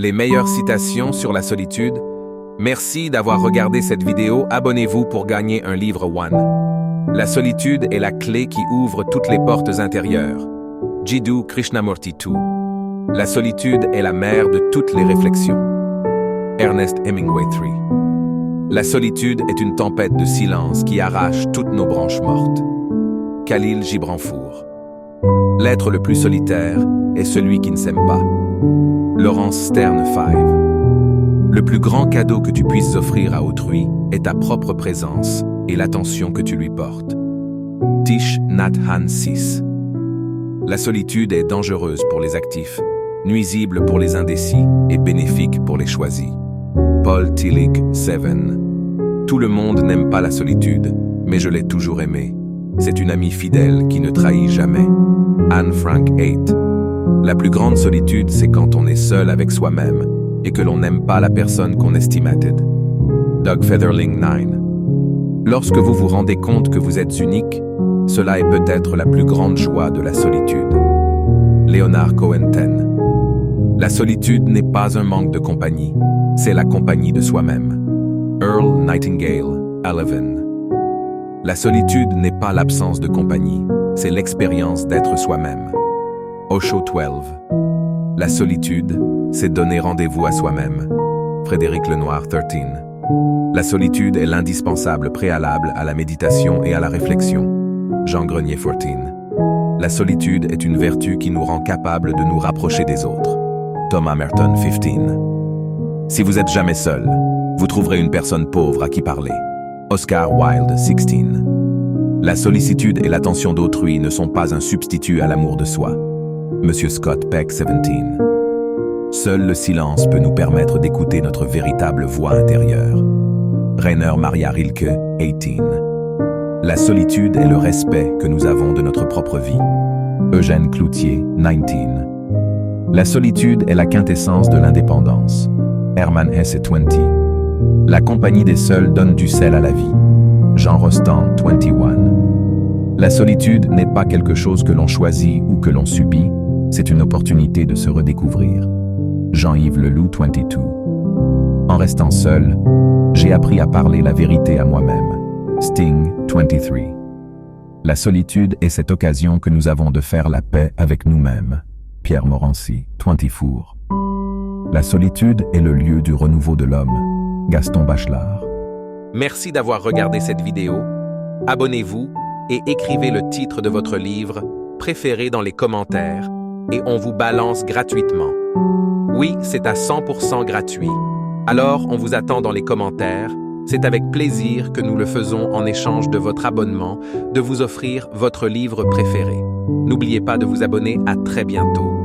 Les meilleures citations sur la solitude. Merci d'avoir regardé cette vidéo. Abonnez-vous pour gagner un livre One. La solitude est la clé qui ouvre toutes les portes intérieures. Jiddu Krishnamurti II. La solitude est la mère de toutes les réflexions. Ernest Hemingway III. La solitude est une tempête de silence qui arrache toutes nos branches mortes. Khalil Gibran Four. L'être le plus solitaire est celui qui ne s'aime pas. Laurence Sterne Five. Le plus grand cadeau que tu puisses offrir à autrui est ta propre présence et l'attention que tu lui portes. Thich Nhat Hanh VI. La solitude est dangereuse pour les actifs, nuisible pour les indécis et bénéfique pour les choisis. Paul Tillich VII. Tout le monde n'aime pas la solitude, mais je l'ai toujours aimée. C'est une amie fidèle qui ne trahit jamais. Anne Frank VIII. La plus grande solitude, c'est quand on est seul avec soi-même et que l'on n'aime pas la personne qu'on estime. Doug Featherling IX. Lorsque vous vous rendez compte que vous êtes unique, cela est peut-être la plus grande joie de la solitude. Leonard Cohen X. La solitude n'est pas un manque de compagnie, c'est la compagnie de soi-même. Earl Nightingale XI. La solitude n'est pas l'absence de compagnie, c'est l'expérience d'être soi-même. Osho XII. La solitude, c'est donner rendez-vous à soi-même. Frédéric Lenoir XIII. La solitude est l'indispensable préalable à la méditation et à la réflexion. Jean Grenier XIV. La solitude est une vertu qui nous rend capables de nous rapprocher des autres. Thomas Merton XV. Si vous êtes jamais seul, vous trouverez une personne pauvre à qui parler. Oscar Wilde XVI. La sollicitude et l'attention d'autrui ne sont pas un substitut à l'amour de soi. Monsieur Scott Peck XVII. Seul le silence peut nous permettre d'écouter notre véritable voix intérieure. Rainer Maria Rilke XVIII. La solitude est le respect que nous avons de notre propre vie. Eugène Cloutier XIX. La solitude est la quintessence de l'indépendance. Hermann Hesse XX. La compagnie des seuls donne du sel à la vie. Jean Rostand XXI. La solitude n'est pas quelque chose que l'on choisit ou que l'on subit, c'est une opportunité de se redécouvrir. Jean-Yves Leloup XXII. En restant seul, j'ai appris à parler la vérité à moi-même. Sting XXIII. La solitude est cette occasion que nous avons de faire la paix avec nous-mêmes. Pierre Morancy XXIV. La solitude est le lieu du renouveau de l'homme. Gaston Bachelard. Merci d'avoir regardé cette vidéo. Abonnez-vous et écrivez le titre de votre livre préféré dans les commentaires et on vous balance gratuitement. Oui, c'est à 100% gratuit. Alors, on vous attend dans les commentaires. C'est avec plaisir que nous le faisons en échange de votre abonnement, de vous offrir votre livre préféré. N'oubliez pas de vous abonner. À très bientôt.